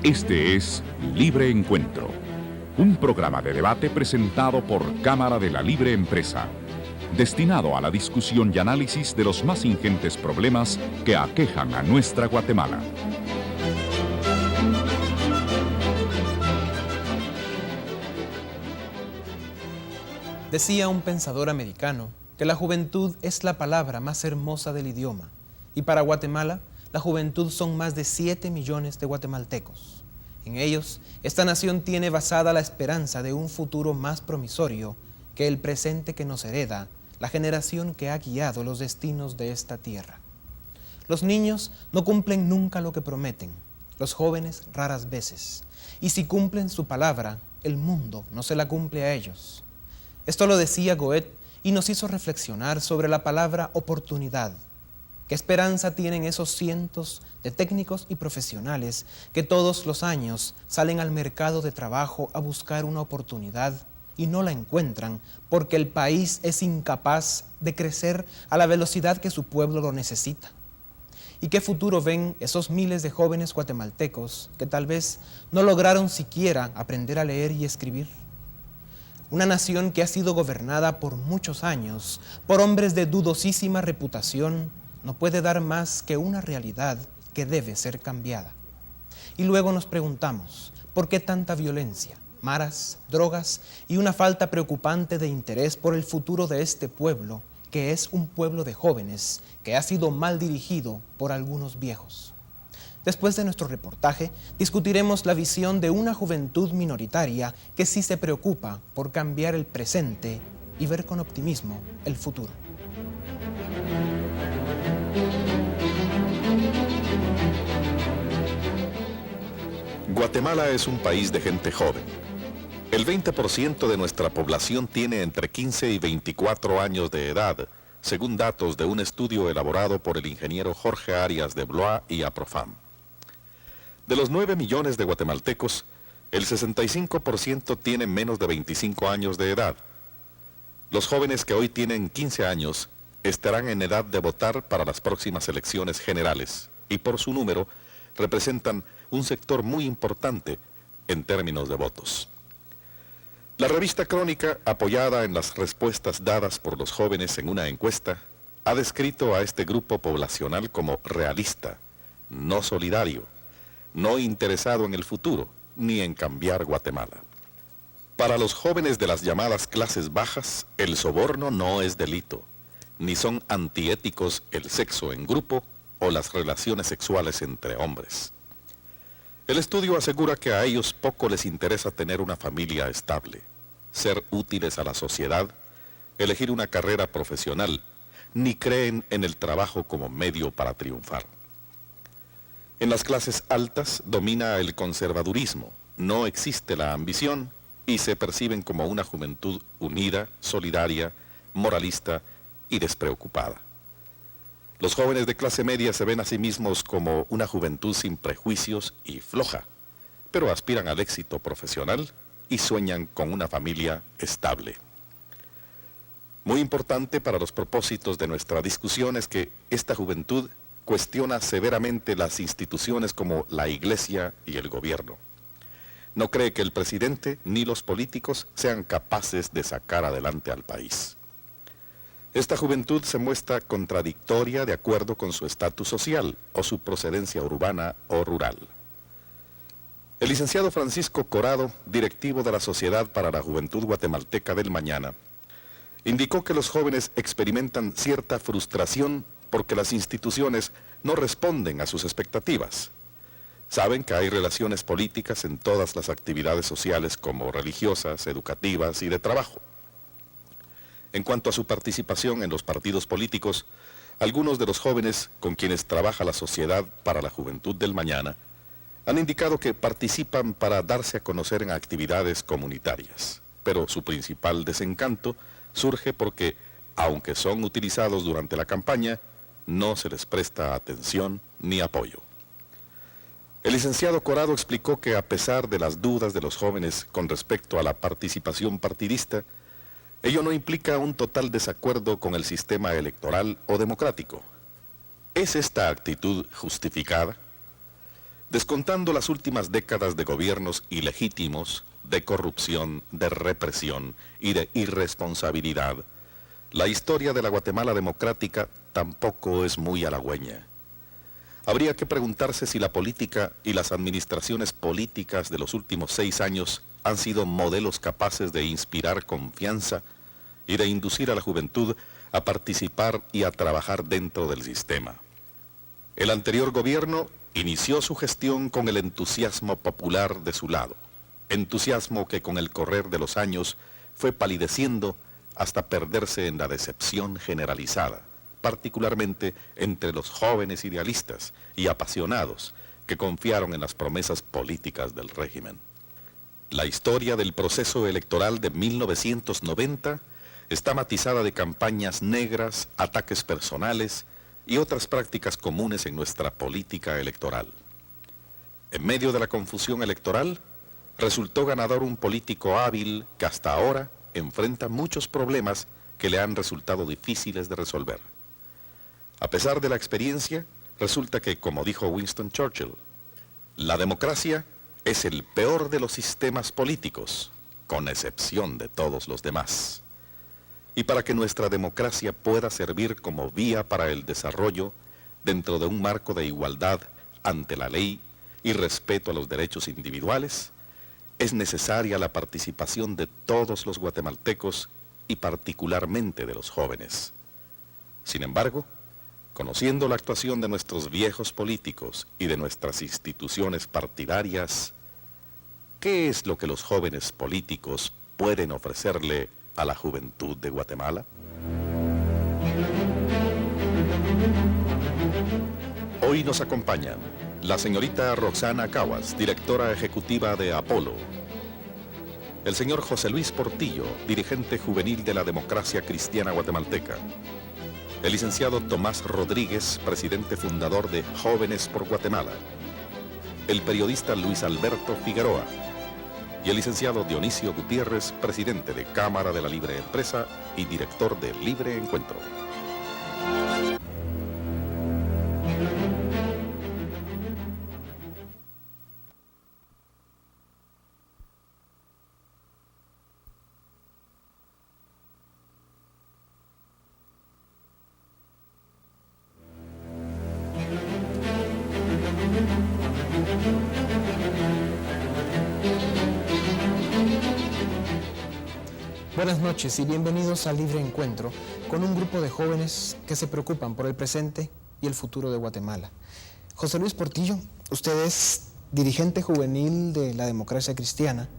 Este es Libre Encuentro, un programa de debate presentado por Cámara de la Libre Empresa, destinado a la discusión y análisis de los más ingentes problemas que aquejan a nuestra Guatemala. Decía un pensador americano que la juventud es la palabra más hermosa del idioma, y para Guatemala, la juventud son más de 7 millones de guatemaltecos. En ellos, esta nación tiene basada la esperanza de un futuro más promisorio que el presente que nos hereda la generación que ha guiado los destinos de esta tierra. Los niños no cumplen nunca lo que prometen, los jóvenes raras veces, y si cumplen su palabra, el mundo no se la cumple a ellos. Esto lo decía Goethe y nos hizo reflexionar sobre la palabra oportunidad. ¿Qué esperanza tienen esos cientos de técnicos y profesionales que todos los años salen al mercado de trabajo a buscar una oportunidad y no la encuentran porque el país es incapaz de crecer a la velocidad que su pueblo lo necesita? ¿Y qué futuro ven esos miles de jóvenes guatemaltecos que tal vez no lograron siquiera aprender a leer y escribir? Una nación que ha sido gobernada por muchos años por hombres de dudosísima reputación no puede dar más que una realidad que debe ser cambiada. Y luego nos preguntamos, ¿por qué tanta violencia, maras, drogas y una falta preocupante de interés por el futuro de este pueblo, que es un pueblo de jóvenes que ha sido mal dirigido por algunos viejos? Después de nuestro reportaje, discutiremos la visión de una juventud minoritaria que sí se preocupa por cambiar el presente y ver con optimismo el futuro. Guatemala es un país de gente joven. El 20% de nuestra población tiene entre 15 y 24 años de edad, según datos de un estudio elaborado por el ingeniero Jorge Arias de Blois y Aprofam. De los 9 millones de guatemaltecos, el 65% tiene menos de 25 años de edad. Los jóvenes que hoy tienen 15 años estarán en edad de votar para las próximas elecciones generales y por su número representan un sector muy importante en términos de votos. La revista Crónica, apoyada en las respuestas dadas por los jóvenes en una encuesta, ha descrito a este grupo poblacional como realista, no solidario, no interesado en el futuro, ni en cambiar Guatemala. Para los jóvenes de las llamadas clases bajas, el soborno no es delito, ni son antiéticos el sexo en grupo o las relaciones sexuales entre hombres. El estudio asegura que a ellos poco les interesa tener una familia estable, ser útiles a la sociedad, elegir una carrera profesional, ni creen en el trabajo como medio para triunfar. En las clases altas domina el conservadurismo, no existe la ambición y se perciben como una juventud unida, solidaria, moralista y despreocupada. Los jóvenes de clase media se ven a sí mismos como una juventud sin prejuicios y floja, pero aspiran al éxito profesional y sueñan con una familia estable. Muy importante para los propósitos de nuestra discusión es que esta juventud cuestiona severamente las instituciones como la Iglesia y el gobierno. No cree que el presidente ni los políticos sean capaces de sacar adelante al país. Esta juventud se muestra contradictoria de acuerdo con su estatus social o su procedencia urbana o rural. El licenciado Francisco Corado, directivo de la Sociedad para la Juventud Guatemalteca del Mañana, indicó que los jóvenes experimentan cierta frustración porque las instituciones no responden a sus expectativas. Saben que hay relaciones políticas en todas las actividades sociales como religiosas, educativas y de trabajo. En cuanto a su participación en los partidos políticos, algunos de los jóvenes con quienes trabaja la Sociedad para la Juventud del Mañana han indicado que participan para darse a conocer en actividades comunitarias, pero su principal desencanto surge porque, aunque son utilizados durante la campaña, no se les presta atención ni apoyo. El licenciado Corado explicó que a pesar de las dudas de los jóvenes con respecto a la participación partidista, ello no implica un total desacuerdo con el sistema electoral o democrático. ¿Es esta actitud justificada? Descontando las últimas décadas de gobiernos ilegítimos, de corrupción, de represión y de irresponsabilidad, la historia de la Guatemala democrática tampoco es muy halagüeña. Habría que preguntarse si la política y las administraciones políticas de los últimos 6 años han sido modelos capaces de inspirar confianza y de inducir a la juventud a participar y a trabajar dentro del sistema. El anterior gobierno inició su gestión con el entusiasmo popular de su lado, entusiasmo que con el correr de los años fue palideciendo hasta perderse en la decepción generalizada, particularmente entre los jóvenes idealistas y apasionados que confiaron en las promesas políticas del régimen. La historia del proceso electoral de 1990 está matizada de campañas negras, ataques personales y otras prácticas comunes en nuestra política electoral. En medio de la confusión electoral, resultó ganador un político hábil que hasta ahora enfrenta muchos problemas que le han resultado difíciles de resolver. A pesar de la experiencia, resulta que, como dijo Winston Churchill, la democracia es el peor de los sistemas políticos, con excepción de todos los demás. Y para que nuestra democracia pueda servir como vía para el desarrollo dentro de un marco de igualdad ante la ley y respeto a los derechos individuales, es necesaria la participación de todos los guatemaltecos y particularmente de los jóvenes. Sin embargo, conociendo la actuación de nuestros viejos políticos y de nuestras instituciones partidarias, ¿qué es lo que los jóvenes políticos pueden ofrecerle a la juventud de Guatemala? Hoy nos acompañan la señorita Roxana Caguas, directora ejecutiva de Apolo; el señor José Luis Portillo, dirigente juvenil de la Democracia Cristiana Guatemalteca; el licenciado Tomás Rodríguez, presidente fundador de Jóvenes por Guatemala; el periodista Luis Alberto Figueroa; y el licenciado Dionisio Gutiérrez, presidente de Cámara de la Libre Empresa y director de Libre Encuentro. Buenas noches y bienvenidos a Libre Encuentro, con un grupo de jóvenes que se preocupan por el presente y el futuro de Guatemala. José Luis Portillo, usted es dirigente juvenil de la Democracia Cristiana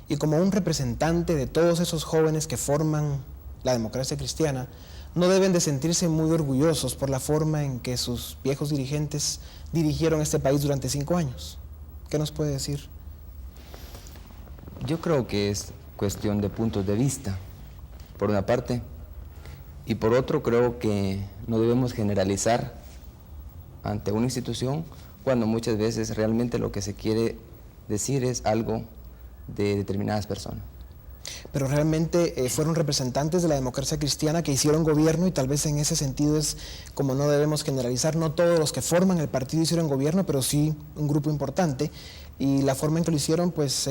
y como un representante de todos esos jóvenes que forman la Democracia Cristiana, no deben de sentirse muy orgullosos por la forma en que sus viejos dirigentes dirigieron este país durante 5 años. ¿Qué nos puede decir? Yo creo que es cuestión de puntos de vista, por una parte, y por otro creo que no debemos generalizar ante una institución cuando muchas veces realmente lo que se quiere decir es algo de determinadas personas. Pero realmente fueron representantes de la Democracia Cristiana que hicieron gobierno y tal vez en ese sentido es como no debemos generalizar, no todos los que forman el partido hicieron gobierno, pero sí un grupo importante y la forma en que lo hicieron pues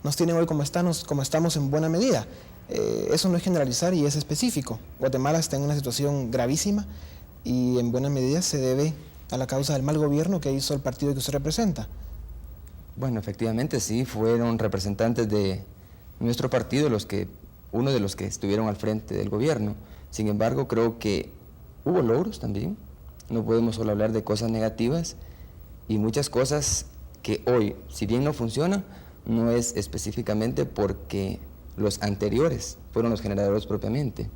nos tienen hoy como estamos en buena medida. Eso no es generalizar y es específico. Guatemala está en una situación gravísima y en buena medida se debe a la causa del mal gobierno que hizo el partido que usted representa. Bueno, efectivamente sí, fueron representantes de nuestro partido uno de los que estuvieron al frente del gobierno. Sin embargo, creo que hubo logros también. No podemos solo hablar de cosas negativas y muchas cosas que hoy, si bien no funcionan, no es específicamente porque los anteriores fueron los generadores propiamente.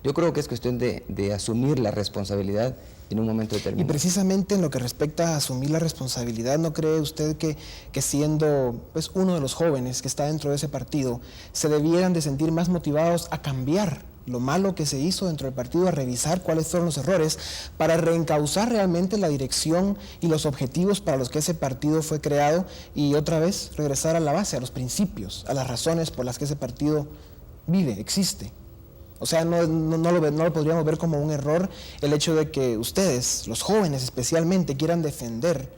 Yo creo que es cuestión de asumir la responsabilidad en un momento determinado. Y precisamente en lo que respecta a asumir la responsabilidad, ¿no cree usted que siendo pues, uno de los jóvenes que está dentro de ese partido, se debieran de sentir más motivados a cambiar lo malo que se hizo dentro del partido, a revisar cuáles fueron los errores, para reencauzar realmente la dirección y los objetivos para los que ese partido fue creado y otra vez regresar a la base, a los principios, a las razones por las que ese partido vive, existe? O sea, no lo podríamos ver como un error el hecho de que ustedes, los jóvenes especialmente, quieran defender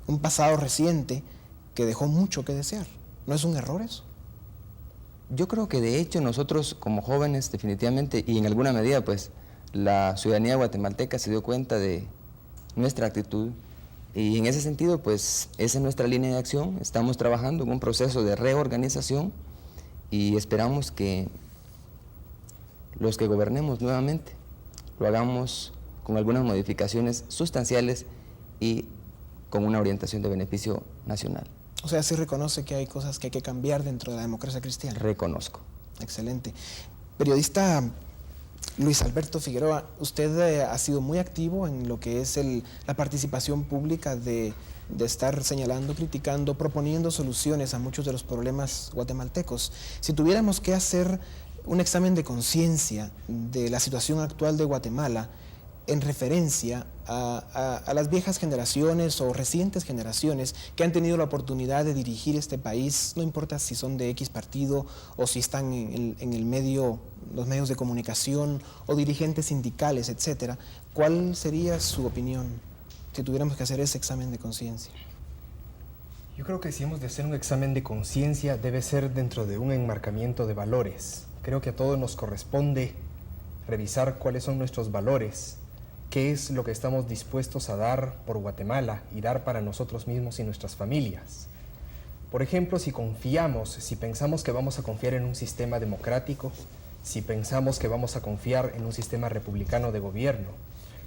un pasado reciente que dejó mucho que desear. ¿No es un error eso? Yo creo que de hecho nosotros como jóvenes definitivamente, y en alguna medida pues la ciudadanía guatemalteca se dio cuenta de nuestra actitud, y en ese sentido pues esa es nuestra línea de acción. Estamos trabajando en un proceso de reorganización y esperamos que los que gobernemos nuevamente lo hagamos con algunas modificaciones sustanciales y con una orientación de beneficio nacional. O sea, sí reconoce que hay cosas que hay que cambiar dentro de la democracia cristiana. Reconozco. Excelente. Periodista Luis Alberto Figueroa, usted ha sido muy activo en lo que es la participación pública de estar señalando, criticando, proponiendo soluciones a muchos de los problemas guatemaltecos. Si tuviéramos que hacer un examen de conciencia de la situación actual de Guatemala en referencia a las viejas generaciones o recientes generaciones que han tenido la oportunidad de dirigir este país, no importa si son de X partido o si están en los medios de comunicación o dirigentes sindicales, etcétera, ¿cuál sería su opinión si tuviéramos que hacer ese examen de conciencia? Yo creo que si hemos de hacer un examen de conciencia debe ser dentro de un enmarcamiento de valores. Creo que a todos nos corresponde revisar cuáles son nuestros valores, qué es lo que estamos dispuestos a dar por Guatemala y dar para nosotros mismos y nuestras familias. Por ejemplo, si pensamos que vamos a confiar en un sistema democrático, si pensamos que vamos a confiar en un sistema republicano de gobierno,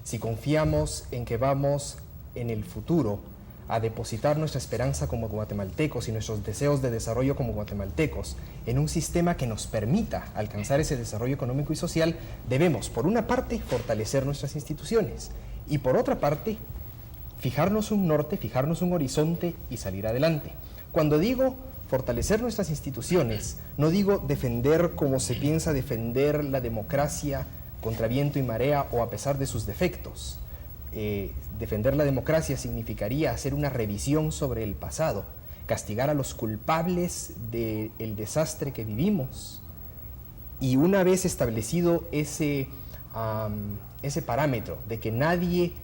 si confiamos en que vamos en el futuro a depositar nuestra esperanza como guatemaltecos y nuestros deseos de desarrollo como guatemaltecos en un sistema que nos permita alcanzar ese desarrollo económico y social, debemos, por una parte, fortalecer nuestras instituciones y, por otra parte, fijarnos un norte, fijarnos un horizonte y salir adelante. Cuando digo fortalecer nuestras instituciones, no digo defender como se piensa defender la democracia contra viento y marea o a pesar de sus defectos. Defender la democracia significaría hacer una revisión sobre el pasado, castigar a los culpables del desastre que vivimos y una vez establecido ese parámetro de que nadie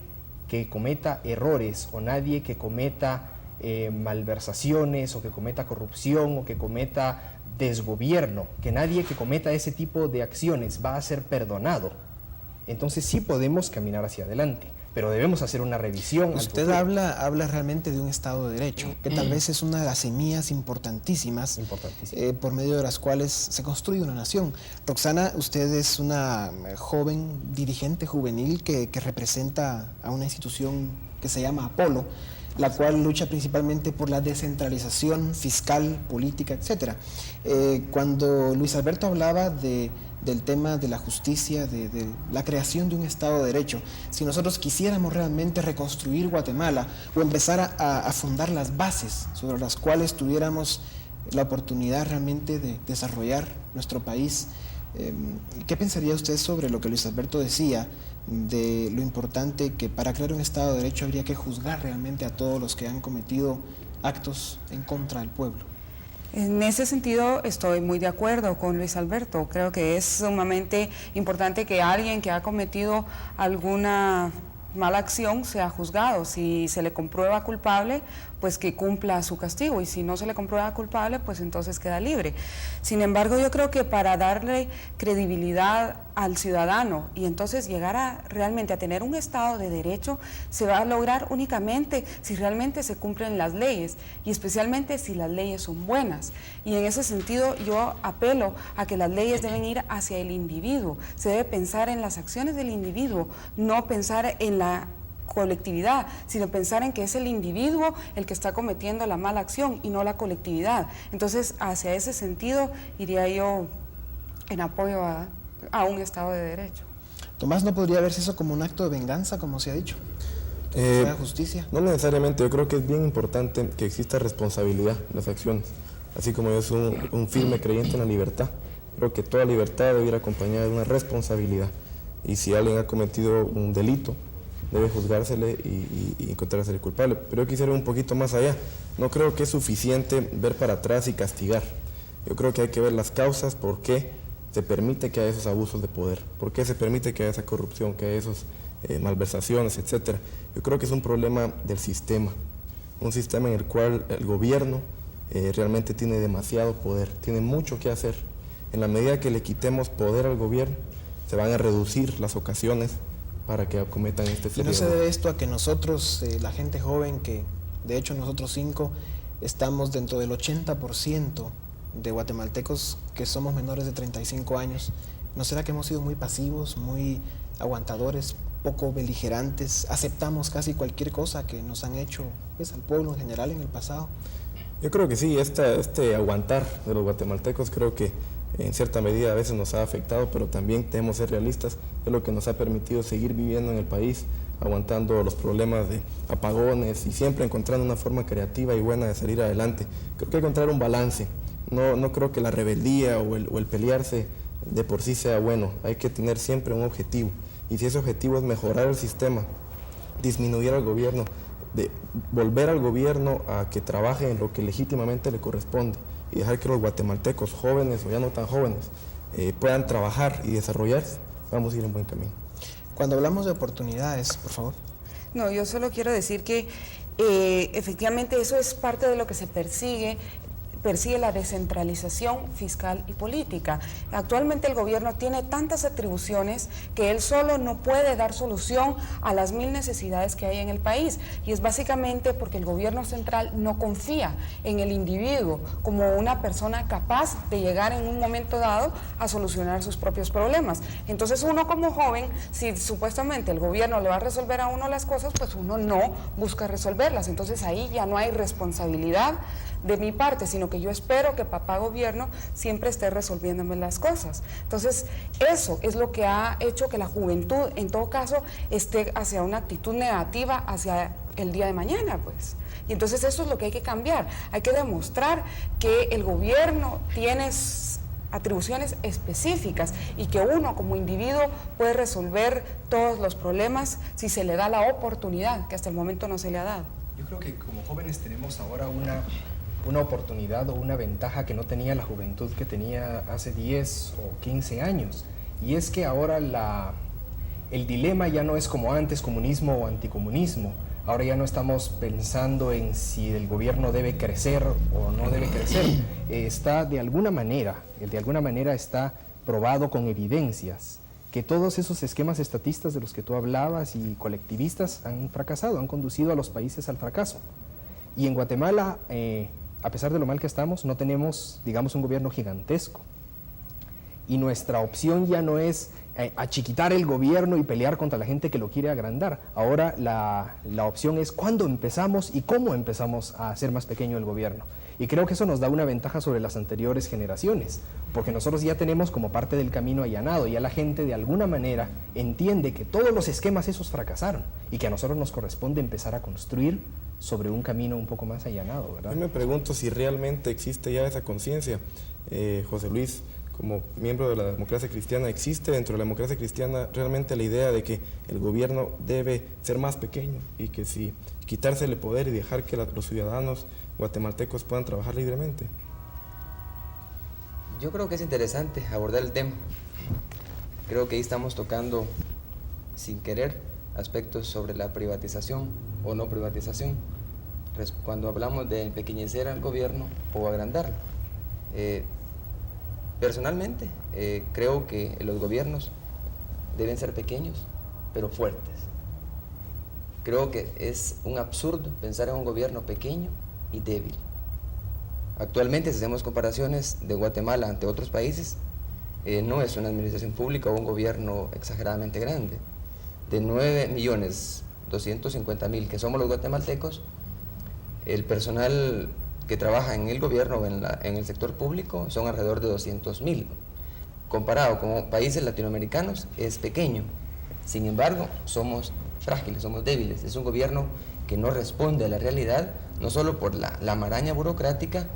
que cometa errores o nadie que cometa malversaciones o que cometa corrupción o que cometa desgobierno, que nadie que cometa ese tipo de acciones va a ser perdonado, entonces sí podemos caminar hacia adelante. Pero debemos hacer una revisión. Usted habla realmente de un Estado de Derecho, que tal vez es una de las semillas importantísimas por medio de las cuales se construye una nación. Roxana, usted es una joven dirigente juvenil que representa a una institución que se llama Apolo, la cual lucha principalmente por la descentralización fiscal, política, etc. Cuando Luis Alberto hablaba del tema de la justicia, de la creación de un Estado de Derecho, si nosotros quisiéramos realmente reconstruir Guatemala o empezar a fundar las bases sobre las cuales tuviéramos la oportunidad realmente de desarrollar nuestro país, ¿qué pensaría usted sobre lo que Luis Alberto decía de lo importante que para crear un Estado de Derecho habría que juzgar realmente a todos los que han cometido actos en contra del pueblo? En ese sentido estoy muy de acuerdo con Luis Alberto. Creo que es sumamente importante que alguien que ha cometido alguna mala acción sea juzgado. Si se le comprueba culpable, pues que cumpla su castigo, y si no se le comprueba culpable, pues entonces queda libre. Sin embargo, yo creo que para darle credibilidad al ciudadano y entonces llegar realmente a tener un Estado de Derecho, se va a lograr únicamente si realmente se cumplen las leyes, y especialmente si las leyes son buenas. Y en ese sentido yo apelo a que las leyes deben ir hacia el individuo. Se debe pensar en las acciones del individuo, no pensar en la colectividad, sino pensar en que es el individuo el que está cometiendo la mala acción y no la colectividad. Entonces, hacia ese sentido iría yo en apoyo a un Estado de Derecho. Tomás, ¿no podría verse eso como un acto de venganza, como se ha dicho? ¿Que sea justicia? No necesariamente. Yo creo que es bien importante que exista responsabilidad en las acciones, así como yo soy un firme creyente en la libertad. Creo que toda libertad debe ir acompañada de una responsabilidad, y si alguien ha cometido un delito, debe juzgársele y encontrarse el culpable. Pero yo quisiera ir un poquito más allá. No creo que es suficiente ver para atrás y castigar. Yo creo que hay que ver las causas, por qué se permite que haya esos abusos de poder, por qué se permite que haya esa corrupción, que haya esas malversaciones, etc. Yo creo que es un problema del sistema. un sistema en el cual el gobierno realmente tiene demasiado poder, tiene mucho que hacer. En la medida que le quitemos poder al gobierno, se van a reducir las ocasiones para que acometan este ¿Y no se debe esto a que nosotros, la gente joven, que de hecho nosotros 5 estamos dentro del 80% de guatemaltecos que somos menores de 35 años, ¿no será que hemos sido muy pasivos, muy aguantadores, poco beligerantes, aceptamos casi cualquier cosa que nos han hecho pues, al pueblo en general en el pasado? Yo creo que sí, este aguantar de los guatemaltecos creo que en cierta medida a veces nos ha afectado, pero también debemos ser realistas, es lo que nos ha permitido seguir viviendo en el país, aguantando los problemas de apagones y siempre encontrando una forma creativa y buena de salir adelante. Creo que hay que encontrar un balance, no creo que la rebeldía o el pelearse de por sí sea bueno, hay que tener siempre un objetivo, y si ese objetivo es mejorar el sistema, disminuir al gobierno, de volver al gobierno a que trabaje en lo que legítimamente le corresponde y dejar que los guatemaltecos jóvenes o ya no tan jóvenes puedan trabajar y desarrollarse, vamos a ir en buen camino. Cuando hablamos de oportunidades, por favor. No, yo solo quiero decir que efectivamente eso es parte de lo que se persigue la descentralización fiscal y política. Actualmente el gobierno tiene tantas atribuciones que él solo no puede dar solución a las 1000 necesidades que hay en el país, y es básicamente porque el gobierno central no confía en el individuo como una persona capaz de llegar en un momento dado a solucionar sus propios problemas. Entonces uno como joven, si supuestamente el gobierno le va a resolver a uno las cosas, pues uno no busca resolverlas. Entonces ahí ya no hay responsabilidad de mi parte, sino que yo espero que papá gobierno siempre esté resolviéndome las cosas. Entonces, eso es lo que ha hecho que la juventud, en todo caso, esté hacia una actitud negativa hacia el día de mañana, pues. Y entonces eso es lo que hay que cambiar. Hay que demostrar que el gobierno tiene atribuciones específicas y que uno como individuo puede resolver todos los problemas si se le da la oportunidad, que hasta el momento no se le ha dado. Yo creo que como jóvenes tenemos ahora una oportunidad o una ventaja que no tenía la juventud que tenía hace 10 o 15 años. Y es que ahora el dilema ya no es como antes, comunismo o anticomunismo. Ahora ya no estamos pensando en si el gobierno debe crecer o no debe crecer. Está de alguna manera está probado con evidencias que todos esos esquemas estatistas de los que tú hablabas y colectivistas han fracasado, han conducido a los países al fracaso. Y en Guatemala, a pesar de lo mal que estamos, no tenemos, digamos, un gobierno gigantesco. Y nuestra opción ya no es achiquitar el gobierno y pelear contra la gente que lo quiere agrandar. Ahora la opción es cuándo empezamos y cómo empezamos a hacer más pequeño el gobierno. Y creo que eso nos da una ventaja sobre las anteriores generaciones, porque nosotros ya tenemos como parte del camino allanado, ya la gente de alguna manera entiende que todos los esquemas esos fracasaron y que a nosotros nos corresponde empezar a construir sobre un camino un poco más allanado, ¿verdad? Yo me pregunto si realmente existe ya esa conciencia, José Luis, como miembro de la democracia cristiana, ¿existe dentro de la democracia cristiana realmente la idea de que el gobierno debe ser más pequeño y que si quitársele poder y dejar que los ciudadanos guatemaltecos puedan trabajar libremente? Yo creo que es interesante abordar el tema. Creo que ahí estamos tocando, sin querer, aspectos sobre la privatización o no privatización, cuando hablamos de empequeñecer al gobierno o agrandarlo. Personalmente, creo que los gobiernos deben ser pequeños, pero fuertes. Creo que es un absurdo pensar en un gobierno pequeño y débil. Actualmente, si hacemos comparaciones de Guatemala ante otros países, no es una administración pública o un gobierno exageradamente grande. De 9.250.000 que somos los guatemaltecos, el personal que trabaja en el gobierno o en el sector público son alrededor de 200.000. Comparado con países latinoamericanos, es pequeño. Sin embargo, somos frágiles, somos débiles. Es un gobierno que no responde a la realidad, no solo por la maraña burocrática,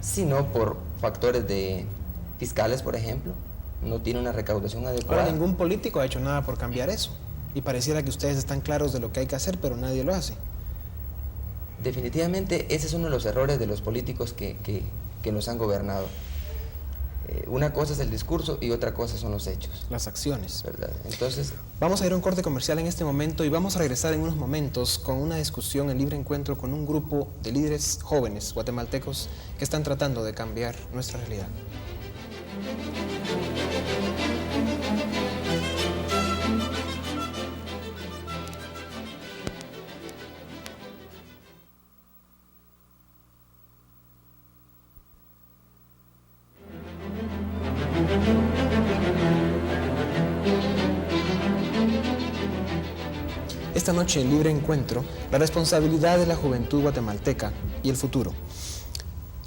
sino por factores fiscales, por ejemplo. No tiene una recaudación adecuada. Ahora, ningún político ha hecho nada por cambiar eso. Y pareciera que ustedes están claros de lo que hay que hacer, pero nadie lo hace. Definitivamente ese es uno de los errores de los políticos que nos han gobernado. Una cosa es el discurso y otra cosa son los hechos, Las acciones. ¿verdad? Entonces, Vamos a ir a un corte comercial en este momento y vamos a regresar en unos momentos con una discusión en libre encuentro con un grupo de líderes jóvenes guatemaltecos que están tratando de cambiar nuestra realidad. Esta noche en Libre Encuentro, la responsabilidad de la juventud guatemalteca y el futuro.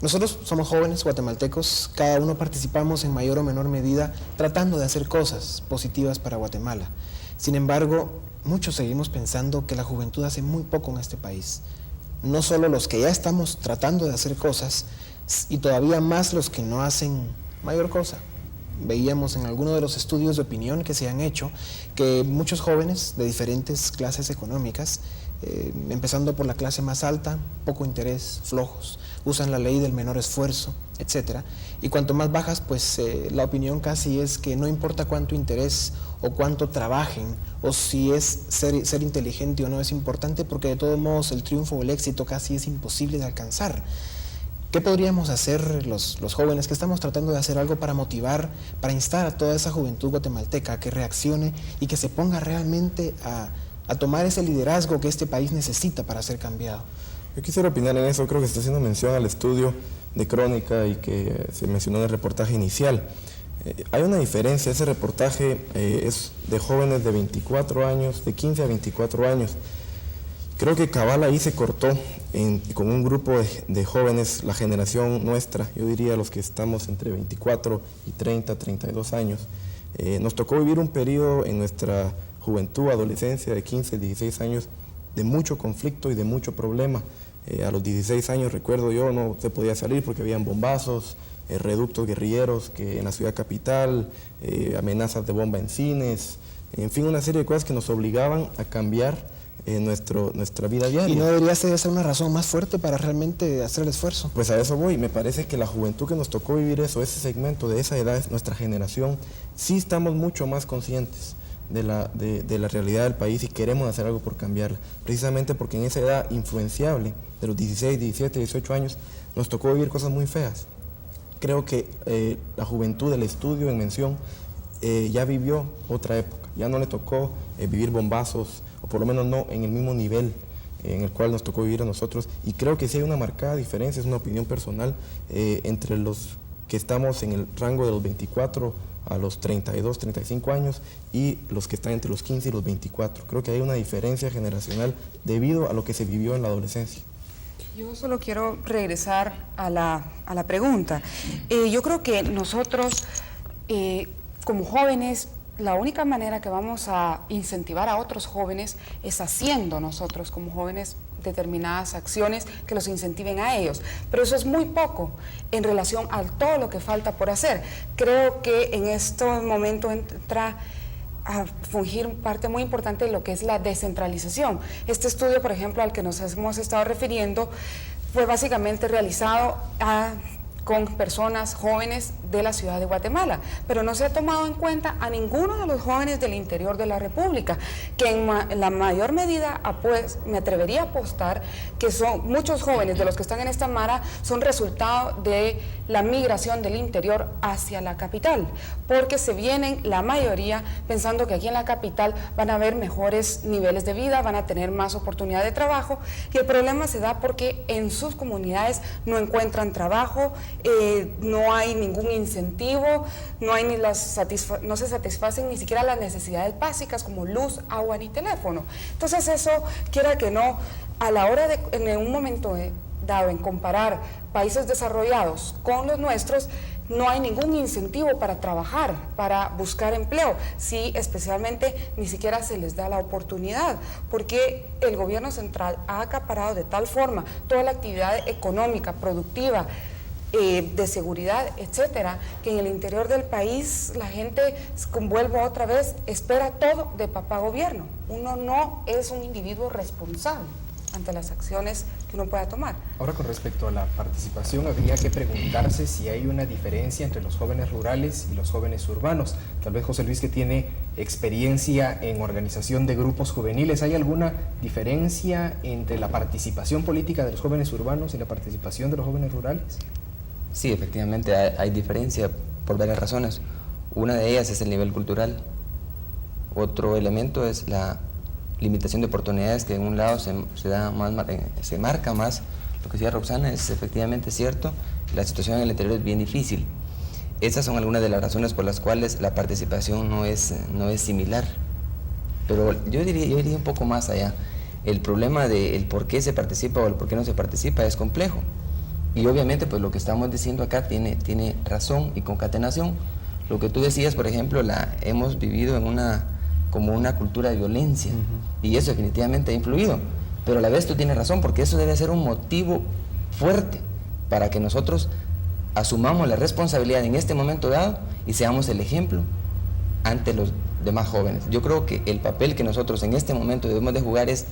Nosotros somos jóvenes guatemaltecos, cada uno participamos en mayor o menor medida tratando de hacer cosas positivas para Guatemala. Sin embargo, muchos seguimos pensando que la juventud hace muy poco en este país. No solo los que ya estamos tratando de hacer cosas, y todavía más los que no hacen mayor cosa. Veíamos en algunos de los estudios de opinión que se han hecho que muchos jóvenes de diferentes clases económicas, empezando por la clase más alta, poco interés, flojos, usan la ley del menor esfuerzo, etc. Y cuanto más bajas, pues la opinión casi es que no importa cuánto interés o cuánto trabajen o si es ser inteligente o no es importante, porque de todos modos el triunfo o el éxito casi es imposible de alcanzar. ¿Qué podríamos hacer los jóvenes que estamos tratando de hacer algo para motivar, para instar a toda esa juventud guatemalteca a que reaccione y que se ponga realmente a tomar ese liderazgo que este país necesita para ser cambiado? Yo quisiera opinar en eso. Creo que se está haciendo mención al estudio de Crónica y que se mencionó en el reportaje inicial. Hay una diferencia. Ese reportaje es de jóvenes de 24 años, de 15 a 24 años. Creo que cabal ahí se cortó con un grupo de jóvenes, la generación nuestra, yo diría los que estamos entre 24 y 30, 32 años. Nos tocó vivir un periodo en nuestra juventud, adolescencia, de 15, 16 años, de mucho conflicto y de mucho problema. A los 16 años, recuerdo yo, no se podía salir porque habían bombazos, reductos guerrilleros que en la ciudad capital, amenazas de bomba en cines, en fin, una serie de cosas que nos obligaban a cambiar nuestra vida diaria. ¿Y no debería ser esa una razón más fuerte para realmente hacer el esfuerzo? Pues a eso voy. Me parece que la juventud que nos tocó vivir eso, ese segmento de esa edad, nuestra generación, sí estamos mucho más conscientes de la realidad del país y queremos hacer algo por cambiarla. Precisamente porque en esa edad influenciable, de los 16, 17, 18 años, nos tocó vivir cosas muy feas. Creo que la juventud del estudio en mención ya vivió otra época. Ya no le tocó vivir bombazos, o por lo menos no en el mismo nivel en el cual nos tocó vivir a nosotros, y creo que sí hay una marcada diferencia, es una opinión personal, entre los que estamos en el rango de los 24 a los 32, 35 años y los que están entre los 15 y los 24. Creo que hay una diferencia generacional debido a lo que se vivió en la adolescencia. Yo solo quiero regresar a la pregunta. Yo creo que nosotros, como jóvenes, la única manera que vamos a incentivar a otros jóvenes es haciendo nosotros como jóvenes determinadas acciones que los incentiven a ellos. Pero eso es muy poco en relación a todo lo que falta por hacer. Creo que en este momento entra a fungir parte muy importante de lo que es la descentralización. Este estudio, por ejemplo, al que nos hemos estado refiriendo, fue básicamente realizado con personas jóvenes de la ciudad de Guatemala, pero no se ha tomado en cuenta a ninguno de los jóvenes del interior de la República, que en la mayor medida, me atrevería a apostar que son muchos jóvenes de los que están en esta mara son resultado de la migración del interior hacia la capital, porque se vienen la mayoría pensando que aquí en la capital van a haber mejores niveles de vida, van a tener más oportunidad de trabajo, y el problema se da porque en sus comunidades no encuentran trabajo, no hay ningún incentivo, no se satisfacen ni siquiera las necesidades básicas como luz, agua ni teléfono. Entonces eso, quiera que no, a la hora de, en un momento dado, en comparar países desarrollados con los nuestros, no hay ningún incentivo para trabajar, para buscar empleo. Sí, especialmente ni siquiera se les da la oportunidad, porque el gobierno central ha acaparado de tal forma toda la actividad económica, productiva, de seguridad, etcétera, que en el interior del país la gente, vuelvo otra vez, espera todo de papá gobierno. Uno no es un individuo responsable. ante las acciones que uno pueda tomar. Ahora, con respecto a la participación, habría que preguntarse si hay una diferencia entre los jóvenes rurales y los jóvenes urbanos. Tal vez José Luis, que tiene experiencia en organización de grupos juveniles, ¿hay alguna diferencia entre la participación política de los jóvenes urbanos y la participación de los jóvenes rurales? Sí, efectivamente hay diferencia por varias razones. Una de ellas es el nivel cultural. Otro elemento es la limitación de oportunidades, que en un lado se marca más. Lo que decía Roxana es efectivamente cierto, la situación en el interior es bien difícil. Esas son algunas de las razones por las cuales la participación no es similar. Pero yo iría un poco más allá. El problema del por qué se participa o el por qué no se participa es complejo. Y obviamente pues lo que estamos diciendo acá tiene razón y concatenación. Lo que tú decías, por ejemplo, hemos vivido como una cultura de violencia, y eso definitivamente ha influido, pero a la vez tú tienes razón, porque eso debe ser un motivo fuerte para que nosotros asumamos la responsabilidad en este momento dado y seamos el ejemplo ante los demás jóvenes. Yo creo que el papel que nosotros en este momento debemos de jugar es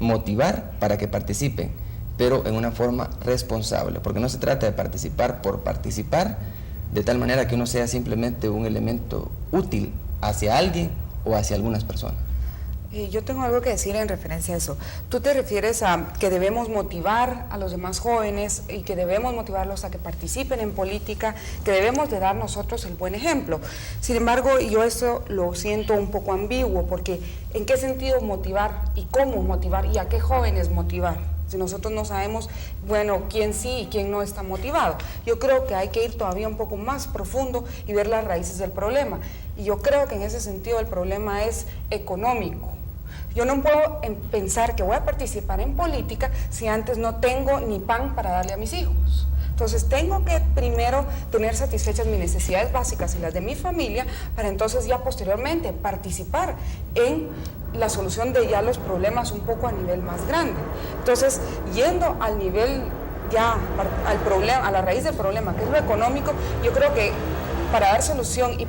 motivar para que participen, pero en una forma responsable, porque no se trata de participar por participar, de tal manera que uno sea simplemente un elemento útil hacia alguien o hacia algunas personas. Yo tengo algo que decir en referencia a eso. Tú te refieres a que debemos motivar a los demás jóvenes y que debemos motivarlos a que participen en política, que debemos de dar nosotros el buen ejemplo. Sin embargo, yo eso lo siento un poco ambiguo, porque ¿en qué sentido motivar y cómo motivar y a qué jóvenes motivar? Si nosotros no sabemos, bueno, quién sí y quién no está motivado. Yo creo que hay que ir todavía un poco más profundo y ver las raíces del problema. Y yo creo que en ese sentido el problema es económico. Yo no puedo pensar que voy a participar en política si antes no tengo ni pan para darle a mis hijos. Entonces tengo que primero tener satisfechas mis necesidades básicas y las de mi familia, para entonces ya posteriormente participar en la solución de ya los problemas un poco a nivel más grande. Entonces, yendo al nivel ya, al problema, a la raíz del problema, que es lo económico, yo creo que para dar solución y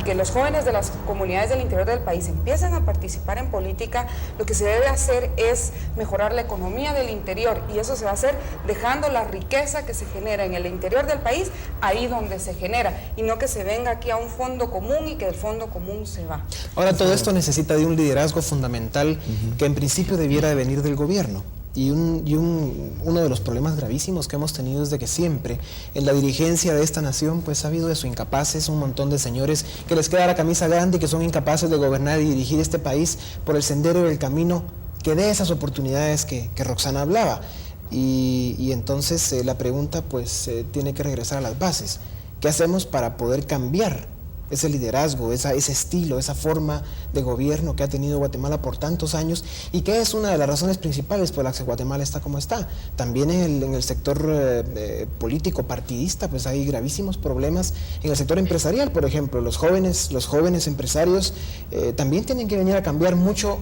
que los jóvenes de las comunidades del interior del país empiecen a participar en política, lo que se debe hacer es mejorar la economía del interior, y eso se va a hacer dejando la riqueza que se genera en el interior del país ahí donde se genera, y no que se venga aquí a un fondo común y que del fondo común se va. Ahora, todo esto necesita de un liderazgo fundamental que en principio debiera de venir del gobierno. Y uno de los problemas gravísimos que hemos tenido es de que siempre en la dirigencia de esta nación pues ha habido eso, incapaces, un montón de señores que les queda la camisa grande y que son incapaces de gobernar y dirigir este país por el sendero del camino que dé esas oportunidades que Roxana hablaba. Y entonces la pregunta pues tiene que regresar a las bases. ¿Qué hacemos para poder cambiar ese liderazgo, ese estilo, esa forma de gobierno que ha tenido Guatemala por tantos años, y que es una de las razones principales por las que Guatemala está como está? También en el sector político partidista pues hay gravísimos problemas. En el sector empresarial, por ejemplo, los jóvenes empresarios también tienen que venir a cambiar mucho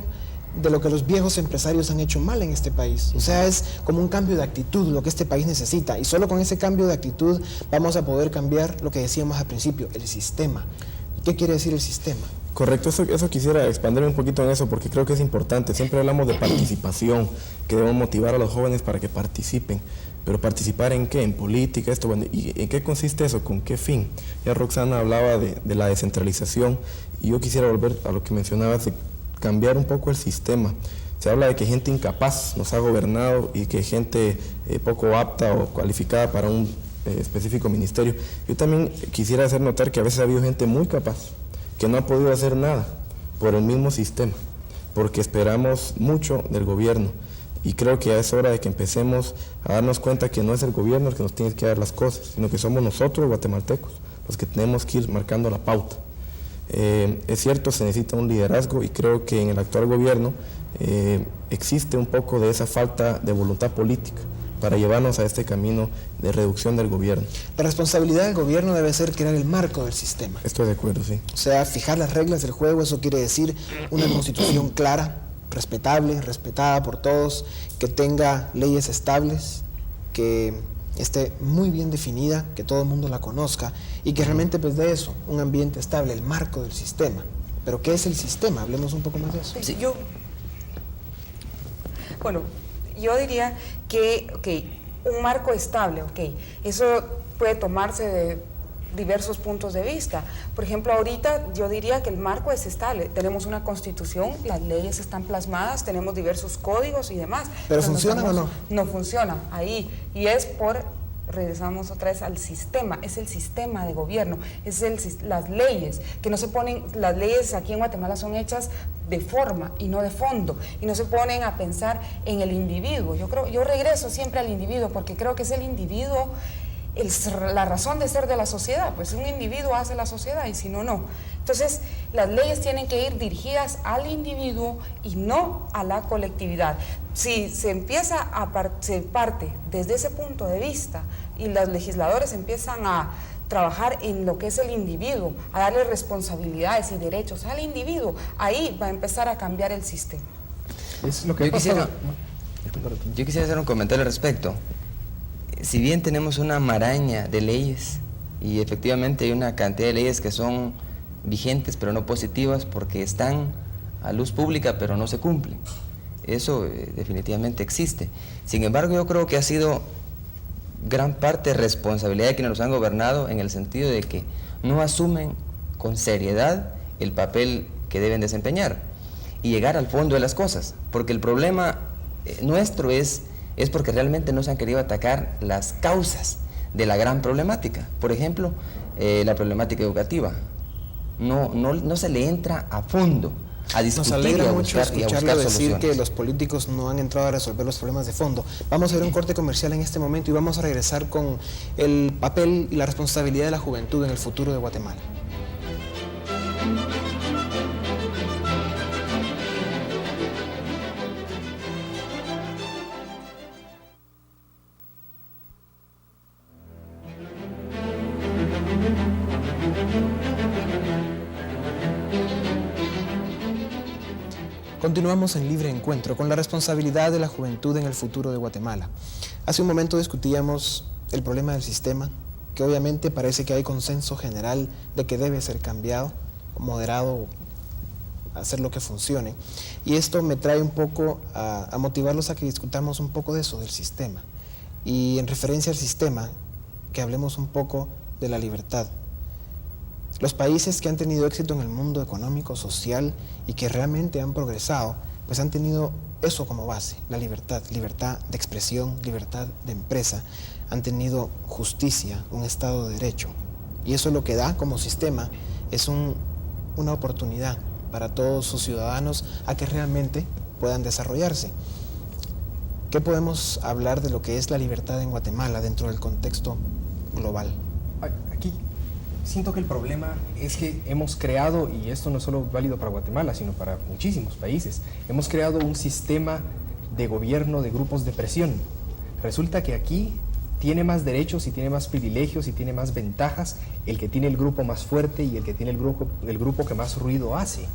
de lo que los viejos empresarios han hecho mal en este país. O sea, es como un cambio de actitud lo que este país necesita, y solo con ese cambio de actitud vamos a poder cambiar lo que decíamos al principio, el sistema. ¿Qué quiere decir el sistema? Correcto, eso quisiera expandir un poquito en eso, porque creo que es importante. Siempre hablamos de participación, que debemos motivar a los jóvenes para que participen. Pero ¿participar en qué? En política, esto, bueno, ¿y en qué consiste eso? ¿Con qué fin? Ya Roxana hablaba de la descentralización, y yo quisiera volver a lo que mencionabas de cambiar un poco el sistema. Se habla de que gente incapaz nos ha gobernado y que gente poco apta o cualificada para un específico ministerio. Yo también quisiera hacer notar que a veces ha habido gente muy capaz que no ha podido hacer nada por el mismo sistema, porque esperamos mucho del gobierno, y creo que ya es hora de que empecemos a darnos cuenta que no es el gobierno el que nos tiene que dar las cosas, sino que somos nosotros, los guatemaltecos, los que tenemos que ir marcando la pauta. Es cierto, se necesita un liderazgo, y creo que en el actual gobierno existe un poco de esa falta de voluntad política para llevarnos a este camino de reducción del gobierno. La responsabilidad del gobierno debe ser crear el marco del sistema. Estoy de acuerdo, sí. O sea, fijar las reglas del juego. Eso quiere decir una constitución clara, respetable, respetada por todos, que tenga leyes estables, que esté muy bien definida, que todo el mundo la conozca, y que realmente pues de eso, un ambiente estable, el marco del sistema. Pero ¿qué es el sistema? Hablemos un poco más de eso. Bueno, yo diría que, un marco estable, eso puede tomarse de diversos puntos de vista. Por ejemplo, ahorita yo diría que el marco es estable. Tenemos una constitución, las leyes están plasmadas, tenemos diversos códigos y demás. ¿Pero funcionan o no? No funcionan ahí. Y es regresamos otra vez al sistema, es el sistema de gobierno, las leyes, que no se ponen, las leyes aquí en Guatemala son hechas de forma y no de fondo, y no se ponen a pensar en el individuo. Yo regreso siempre al individuo, porque creo que es el individuo la razón de ser de la sociedad, pues un individuo hace la sociedad y si no, no. Entonces, las leyes tienen que ir dirigidas al individuo y no a la colectividad. Si se se parte desde ese punto de vista y los legisladores empiezan a trabajar en lo que es el individuo, a darle responsabilidades y derechos al individuo, ahí va a empezar a cambiar el sistema. Es lo que yo quisiera hacer un comentario al respecto. Si bien tenemos una maraña de leyes, y efectivamente hay una cantidad de leyes que son vigentes pero no positivas porque están a luz pública pero no se cumplen, eso definitivamente existe. Sin embargo, yo creo que ha sido gran parte responsabilidad de quienes nos han gobernado, en el sentido de que no asumen con seriedad el papel que deben desempeñar y llegar al fondo de las cosas, porque el problema nuestro es porque realmente no se han querido atacar las causas de la gran problemática. Por ejemplo, la problemática educativa. No se le entra a fondo a discutir. Nos alegra y a mucho buscar, escucharlo decir soluciones. que los políticos no han entrado a resolver los problemas de fondo. Vamos a ver un corte comercial en este momento y vamos a regresar con el papel y la responsabilidad de la juventud en el futuro de Guatemala. Continuamos en Libre Encuentro con la responsabilidad de la juventud en el futuro de Guatemala. Hace un momento discutíamos el problema del sistema, que obviamente parece que hay consenso general de que debe ser cambiado, moderado, hacer lo que funcione. Y esto me trae un poco a motivarlos a que discutamos un poco de eso, del sistema. Y en referencia al sistema, que hablemos un poco de la libertad. Los países que han tenido éxito en el mundo económico, social y que realmente han progresado, pues han tenido eso como base, la libertad, libertad de expresión, libertad de empresa, han tenido justicia, un Estado de Derecho. Y eso lo que da como sistema es una oportunidad para todos sus ciudadanos a que realmente puedan desarrollarse. ¿Qué podemos hablar de lo que es la libertad en Guatemala dentro del contexto global? Aquí siento que el problema es que hemos creado, y esto no es solo válido para Guatemala, sino para muchísimos países, hemos creado un sistema de gobierno de grupos de presión. Resulta que aquí tiene más derechos y tiene más privilegios y tiene más ventajas el que tiene el grupo más fuerte y el que tiene el grupo que más ruido hace.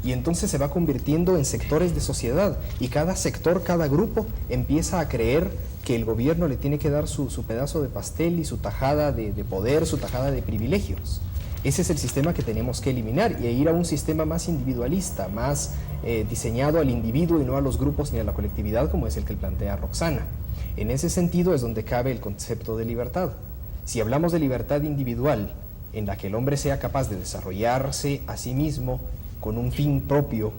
Y entonces se va convirtiendo en sectores de sociedad y cada sector, cada grupo empieza a creer que el gobierno le tiene que dar su pedazo de pastel y su tajada de poder, su tajada de privilegios. Ese es el sistema que tenemos que eliminar y ir a un sistema más individualista, más diseñado al individuo y no a los grupos ni a la colectividad, como es el que plantea Roxana. En ese sentido es donde cabe el concepto de libertad. Si hablamos de libertad individual, en la que el hombre sea capaz de desarrollarse a sí mismo con un fin propio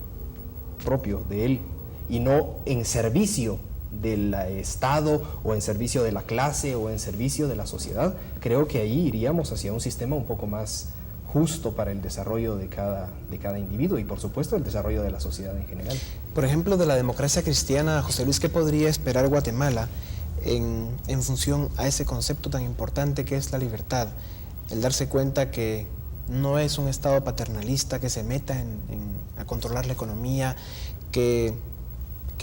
de él y no en servicio del Estado o en servicio de la clase o en servicio de la sociedad, creo que ahí iríamos hacia un sistema un poco más justo para el desarrollo de cada individuo y por supuesto el desarrollo de la sociedad en general. Por ejemplo, de la democracia cristiana, José Luis, ¿qué podría esperar Guatemala en función a ese concepto tan importante que es la libertad? El darse cuenta que no es un Estado paternalista que se meta a controlar la economía, que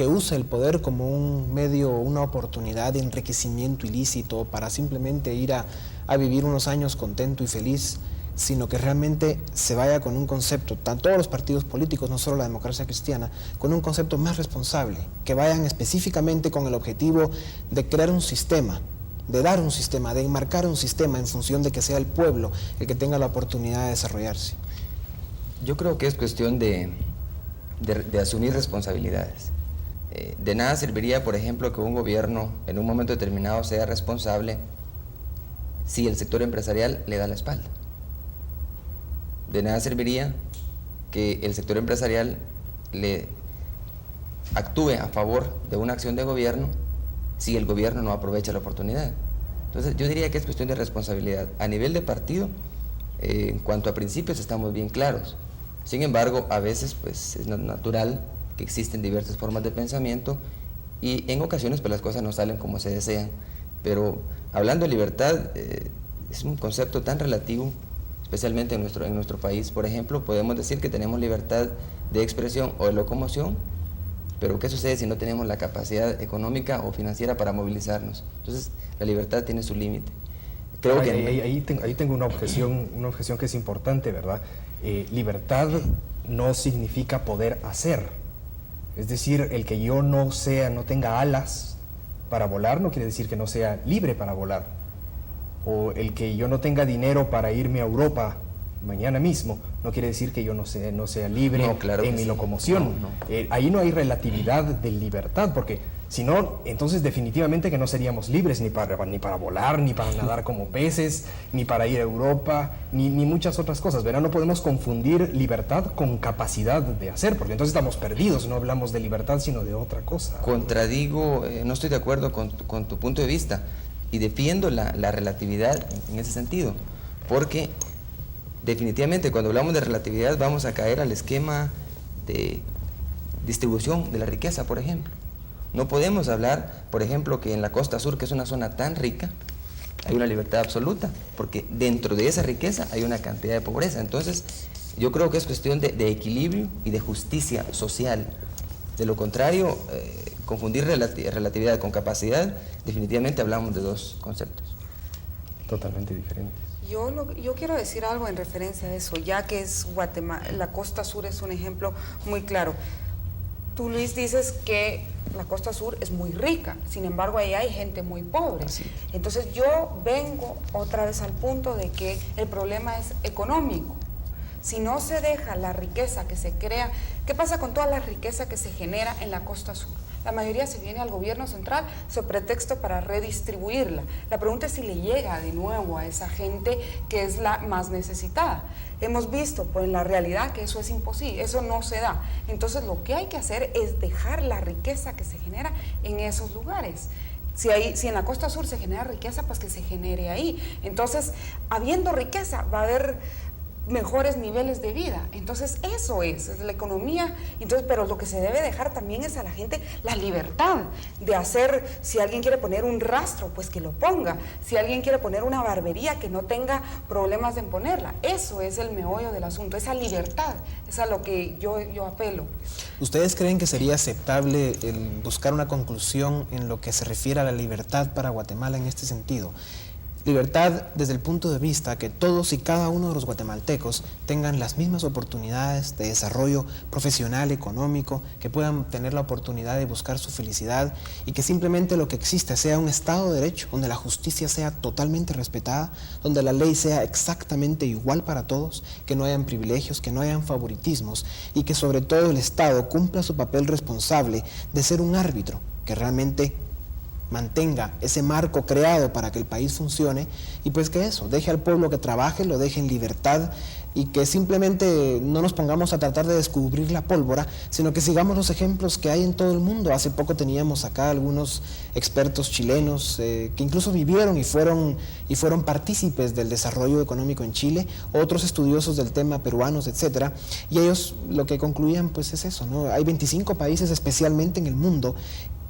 use el poder como un medio, una oportunidad de enriquecimiento ilícito para simplemente ir a vivir unos años contento y feliz, sino que realmente se vaya con un concepto, todos los partidos políticos, no solo la democracia cristiana, con un concepto más responsable, que vayan específicamente con el objetivo de crear un sistema, de dar un sistema, de enmarcar un sistema en función de que sea el pueblo el que tenga la oportunidad de desarrollarse. Yo creo que es cuestión de asumir responsabilidades. De nada serviría, por ejemplo, que un gobierno en un momento determinado sea responsable si el sector empresarial le da la espalda. De nada serviría que el sector empresarial le actúe a favor de una acción de gobierno si el gobierno no aprovecha la oportunidad. Entonces yo diría que es cuestión de responsabilidad. A nivel de partido, en cuanto a principios estamos bien claros. Sin embargo, a veces pues es natural que existen diversas formas de pensamiento y en ocasiones pues las cosas no salen como se desean. Pero hablando de libertad, es un concepto tan relativo, especialmente en nuestro país. Por ejemplo, podemos decir que tenemos libertad de expresión o de locomoción, pero ¿qué sucede si no tenemos la capacidad económica o financiera para movilizarnos? Entonces, la libertad tiene su límite. Creo que ahí tengo una objeción que es importante, ¿verdad? Libertad no significa poder hacer. Es decir, el que yo no tenga alas para volar no quiere decir que no sea libre para volar. O el que yo no tenga dinero para irme a Europa mañana mismo no quiere decir que yo no sea libre en mi locomoción. Ahí no hay relatividad de libertad, porque si no, entonces definitivamente que no seríamos libres ni para volar, ni para nadar como peces, ni para ir a Europa, ni muchas otras cosas, ¿verdad? No podemos confundir libertad con capacidad de hacer, porque entonces estamos perdidos, no hablamos de libertad sino de otra cosa. Contradigo, no estoy de acuerdo con tu punto de vista y defiendo la relatividad en ese sentido, porque definitivamente cuando hablamos de relatividad vamos a caer al esquema de distribución de la riqueza, por ejemplo. No podemos hablar, por ejemplo, que en la costa sur, que es una zona tan rica, hay una libertad absoluta, porque dentro de esa riqueza hay una cantidad de pobreza. Entonces, yo creo que es cuestión de equilibrio y de justicia social. De lo contrario, confundir relatividad con capacidad, definitivamente hablamos de dos conceptos totalmente diferentes. Yo quiero decir algo en referencia a eso, ya que es Guatemala, la costa sur es un ejemplo muy claro. Tú, Luis, dices que la costa sur es muy rica, sin embargo ahí hay gente muy pobre. Entonces yo vengo otra vez al punto de que el problema es económico. Si no se deja la riqueza que se crea, ¿qué pasa con toda la riqueza que se genera en la costa sur? La mayoría se viene al gobierno central sobre pretexto para redistribuirla. La pregunta es si le llega de nuevo a esa gente que es la más necesitada. Hemos visto pues, en la realidad que eso es imposible, eso no se da. Entonces lo que hay que hacer es dejar la riqueza que se genera en esos lugares. Si en la costa sur se genera riqueza, pues que se genere ahí. Entonces, habiendo riqueza, va a haber mejores niveles de vida. Entonces eso es la economía. Entonces, pero lo que se debe dejar también es a la gente la libertad de hacer. Si alguien quiere poner un rastro, pues que lo ponga. Si alguien quiere poner una barbería, que no tenga problemas en ponerla. Eso es el meollo del asunto, esa libertad, es a lo que yo apelo. ¿Ustedes creen que sería aceptable el buscar una conclusión en lo que se refiere a la libertad para Guatemala en este sentido? Libertad desde el punto de vista que todos y cada uno de los guatemaltecos tengan las mismas oportunidades de desarrollo profesional, económico, que puedan tener la oportunidad de buscar su felicidad y que simplemente lo que existe sea un Estado de Derecho, donde la justicia sea totalmente respetada, donde la ley sea exactamente igual para todos, que no hayan privilegios, que no hayan favoritismos y que sobre todo el Estado cumpla su papel responsable de ser un árbitro que realmente mantenga ese marco creado para que el país funcione y pues que eso, deje al pueblo que trabaje, lo deje en libertad y que simplemente no nos pongamos a tratar de descubrir la pólvora, sino que sigamos los ejemplos que hay en todo el mundo. Hace poco teníamos acá algunos expertos chilenos que incluso vivieron y fueron partícipes del desarrollo económico en Chile, otros estudiosos del tema peruanos, etcétera, y ellos lo que concluían pues es eso, ¿no? Hay 25 países especialmente en el mundo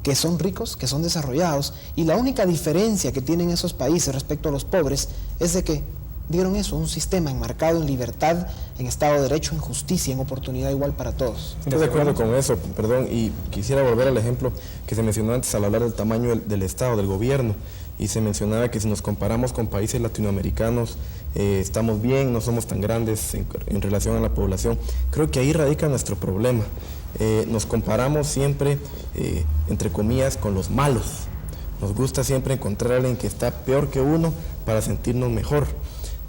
que son ricos, que son desarrollados, y la única diferencia que tienen esos países respecto a los pobres es de que dieron eso, un sistema enmarcado en libertad, en Estado de Derecho, en justicia, en oportunidad igual para todos. Estoy de acuerdo con eso, perdón, y quisiera volver al ejemplo que se mencionó antes al hablar del tamaño del Estado, del gobierno, y se mencionaba que si nos comparamos con países latinoamericanos, estamos bien, no somos tan grandes en relación a la población. Creo que ahí radica nuestro problema. Nos comparamos siempre, entre comillas, con los malos. Nos gusta siempre encontrar a alguien que está peor que uno para sentirnos mejor.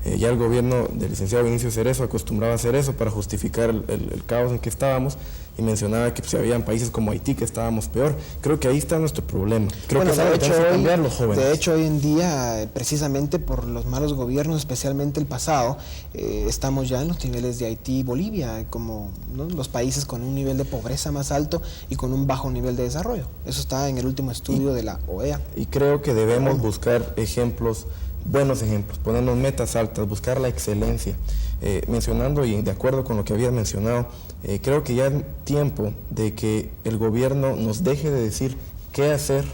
Ya el gobierno del licenciado Vinicio Cerezo acostumbraba a hacer eso para justificar el caos en que estábamos, y mencionaba que pues, habían países como Haití que estábamos peor. Creo que ahí está nuestro problema. Creo que es algo que tenemos que cambiar los jóvenes. De hecho, hoy en día, precisamente por los malos gobiernos, especialmente el pasado, estamos ya en los niveles de Haití y Bolivia, como, ¿no?, los países con un nivel de pobreza más alto y con un bajo nivel de desarrollo. Eso está en el último estudio de la OEA. Y creo que debemos buscar ejemplos, buenos ejemplos, ponernos metas altas, buscar la excelencia. Mencionando y de acuerdo con lo que había mencionado, creo que ya es tiempo de que el gobierno nos deje de decir qué hacer,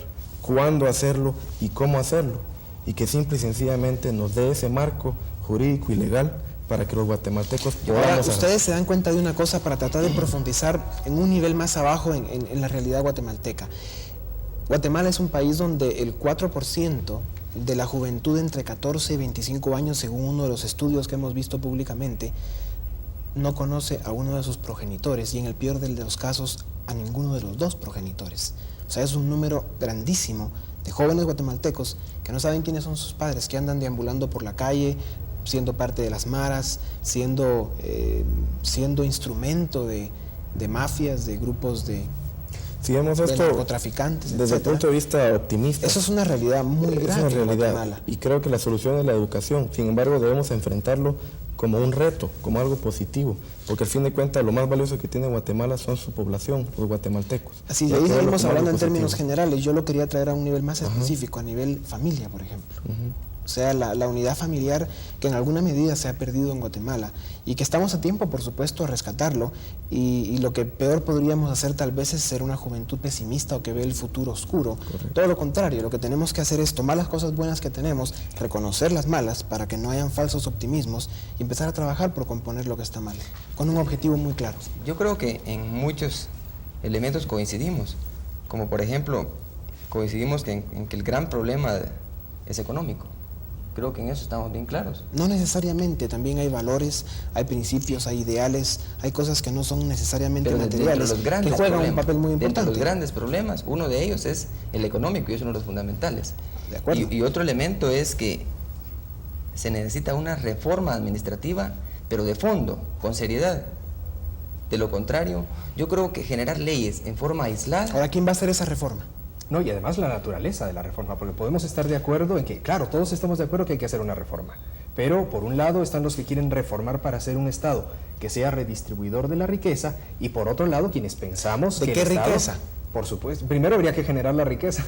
cuándo hacerlo y cómo hacerlo, y que simple y sencillamente nos dé ese marco jurídico y legal para que los guatemaltecos podamos... Ahora, ustedes se dan cuenta de una cosa para tratar de profundizar en un nivel más abajo en la realidad guatemalteca. Guatemala es un país donde el 4% de la juventud entre 14 y 25 años, según uno de los estudios que hemos visto públicamente, no conoce a uno de sus progenitores, y en el peor de los casos a ninguno de los dos progenitores. O sea, es un número grandísimo de jóvenes guatemaltecos que no saben quiénes son sus padres, que andan deambulando por la calle, siendo parte de las maras, siendo instrumento de mafias, de grupos de narcotraficantes, desde el punto de vista optimista. Eso es una realidad muy grande en Guatemala. Y creo que la solución es la educación. Sin embargo, debemos enfrentarlo como un reto, como algo positivo, porque al fin de cuentas lo más valioso que tiene Guatemala son su población, los guatemaltecos. Así, de ahí seguimos hablando en términos generales. Yo lo quería traer a un nivel más específico, a nivel familia, por ejemplo. O sea, la unidad familiar que en alguna medida se ha perdido en Guatemala y que estamos a tiempo, por supuesto, a rescatarlo, y lo que peor podríamos hacer tal vez es ser una juventud pesimista o que ve el futuro oscuro. Correcto. Todo lo contrario, lo que tenemos que hacer es tomar las cosas buenas que tenemos, reconocer las malas para que no hayan falsos optimismos y empezar a trabajar por componer lo que está mal, con un objetivo muy claro. Yo creo que en muchos elementos coincidimos, como por ejemplo, coincidimos en que el gran problema es económico. Creo que en eso estamos bien claros. No necesariamente, también hay valores, hay principios, hay ideales, hay cosas que no son necesariamente materiales, que juegan un papel muy importante. Dentro de los grandes problemas, uno de ellos es el económico y es uno de los fundamentales. De acuerdo. Y otro elemento es que se necesita una reforma administrativa, pero de fondo, con seriedad. De lo contrario, yo creo que generar leyes en forma aislada... Ahora, ¿quién va a hacer esa reforma? No, y además la naturaleza de la reforma, porque podemos estar de acuerdo en que, claro, todos estamos de acuerdo que hay que hacer una reforma, pero por un lado están los que quieren reformar para hacer un Estado que sea redistribuidor de la riqueza, y por otro lado quienes pensamos que el ¿De qué Estado, riqueza? Por supuesto, primero habría que generar la riqueza,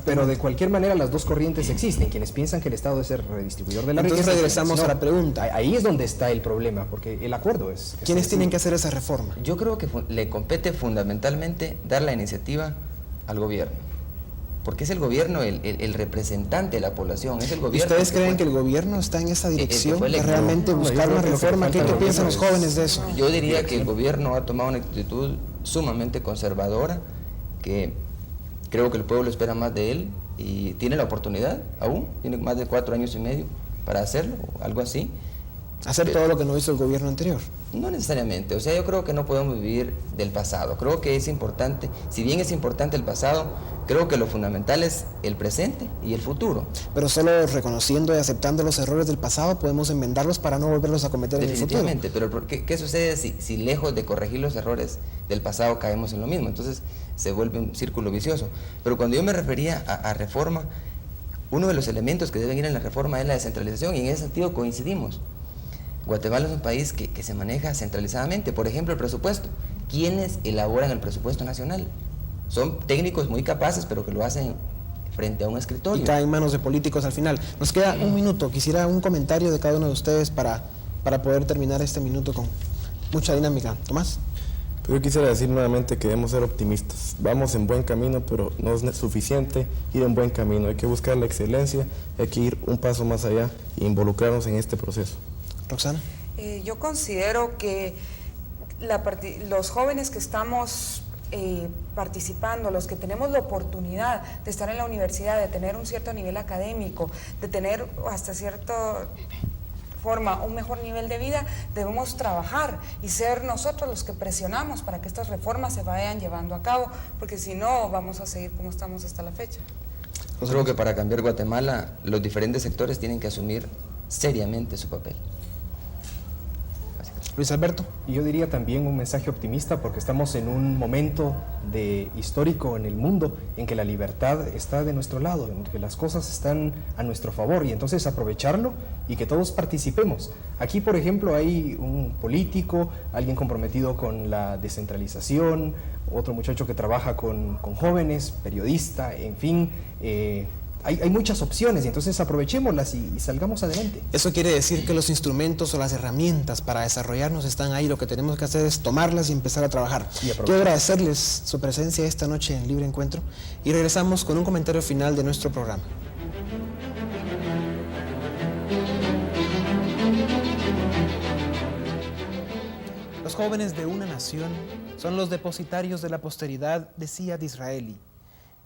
pero de cualquier manera las dos corrientes existen, quienes piensan que el Estado es el redistribuidor de la riqueza. Entonces regresamos a la pregunta. Ahí es donde está el problema, porque el acuerdo es... ¿Quiénes tienen que hacer esa reforma? Yo creo que le compete fundamentalmente dar la iniciativa al gobierno. Porque es el gobierno el representante de la población, es el gobierno... ¿Ustedes creen que el gobierno está en esa dirección de realmente buscar una reforma? ¿Qué piensan los jóvenes de eso? Yo diría que el gobierno ha tomado una actitud sumamente conservadora, que creo que el pueblo espera más de él y tiene la oportunidad aún, tiene más de 4 años y medio para hacerlo, o algo así. ¿Hacer todo lo que no hizo el gobierno anterior? No necesariamente, o sea, yo creo que no podemos vivir del pasado, creo que es importante, si bien es importante el pasado, creo que lo fundamental es el presente y el futuro. Pero solo reconociendo y aceptando los errores del pasado podemos enmendarlos para no volverlos a cometer en el futuro. Definitivamente, pero ¿qué sucede si lejos de corregir los errores del pasado caemos en lo mismo? Entonces se vuelve un círculo vicioso. Pero cuando yo me refería a reforma, uno de los elementos que deben ir en la reforma es la descentralización, y en ese sentido coincidimos. Guatemala es un país que se maneja centralizadamente. Por ejemplo, el presupuesto. ¿Quiénes elaboran el presupuesto nacional? Son técnicos muy capaces, pero que lo hacen frente a un escritorio. Y caen en manos de políticos al final. Nos queda un minuto. Quisiera un comentario de cada uno de ustedes para poder terminar este minuto con mucha dinámica. Tomás. Yo quisiera decir nuevamente que debemos ser optimistas. Vamos en buen camino, pero no es suficiente ir en buen camino. Hay que buscar la excelencia, hay que ir un paso más allá e involucrarnos en este proceso. Roxana. Yo considero que los jóvenes que estamos participando, los que tenemos la oportunidad de estar en la universidad, de tener un cierto nivel académico, de tener hasta cierta forma un mejor nivel de vida, debemos trabajar y ser nosotros los que presionamos para que estas reformas se vayan llevando a cabo, porque si no vamos a seguir como estamos hasta la fecha. Yo creo que para cambiar Guatemala los diferentes sectores tienen que asumir seriamente su papel. Luis Alberto. Y yo diría también un mensaje optimista, porque estamos en un momento histórico en el mundo en que la libertad está de nuestro lado, en que las cosas están a nuestro favor, y entonces aprovecharlo y que todos participemos. Aquí, por ejemplo, hay un político, alguien comprometido con la descentralización, otro muchacho que trabaja con jóvenes, periodista, en fin. Hay muchas opciones, y entonces aprovechémoslas y salgamos adelante. Eso quiere decir que los instrumentos o las herramientas para desarrollarnos están ahí. Lo que tenemos que hacer es tomarlas y empezar a trabajar. Quiero agradecerles su presencia esta noche en Libre Encuentro y regresamos con un comentario final de nuestro programa. Los jóvenes de una nación son los depositarios de la posteridad, decía Disraeli,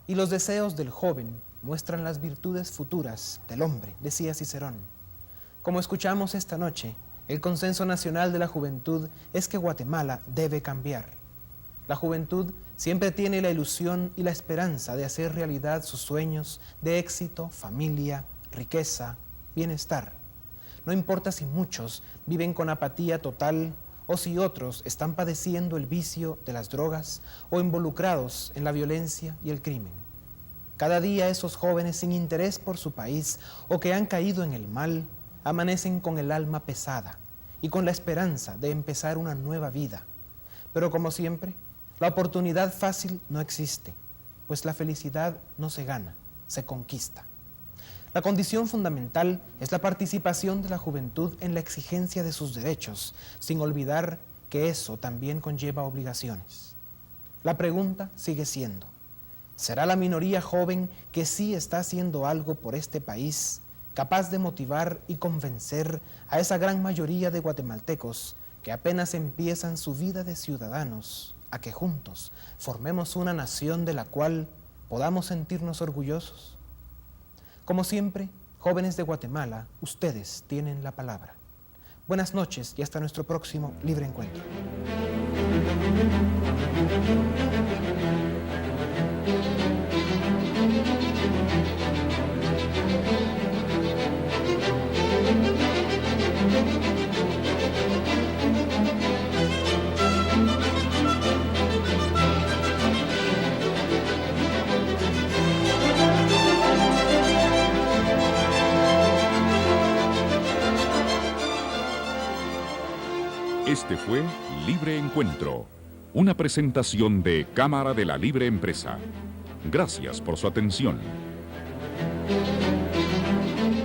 y los deseos del joven muestran las virtudes futuras del hombre, decía Cicerón. Como escuchamos esta noche, el consenso nacional de la juventud es que Guatemala debe cambiar. La juventud siempre tiene la ilusión y la esperanza de hacer realidad sus sueños de éxito, familia, riqueza, bienestar. No importa si muchos viven con apatía total o si otros están padeciendo el vicio de las drogas o involucrados en la violencia y el crimen. Cada día esos jóvenes sin interés por su país o que han caído en el mal amanecen con el alma pesada y con la esperanza de empezar una nueva vida. Pero como siempre, la oportunidad fácil no existe, pues la felicidad no se gana, se conquista. La condición fundamental es la participación de la juventud en la exigencia de sus derechos, sin olvidar que eso también conlleva obligaciones. La pregunta sigue siendo: ¿será la minoría joven que sí está haciendo algo por este país capaz de motivar y convencer a esa gran mayoría de guatemaltecos que apenas empiezan su vida de ciudadanos a que juntos formemos una nación de la cual podamos sentirnos orgullosos? Como siempre, jóvenes de Guatemala, ustedes tienen la palabra. Buenas noches y hasta nuestro próximo Libre Encuentro. Este fue Libre Encuentro, una presentación de Cámara de la Libre Empresa. Gracias por su atención.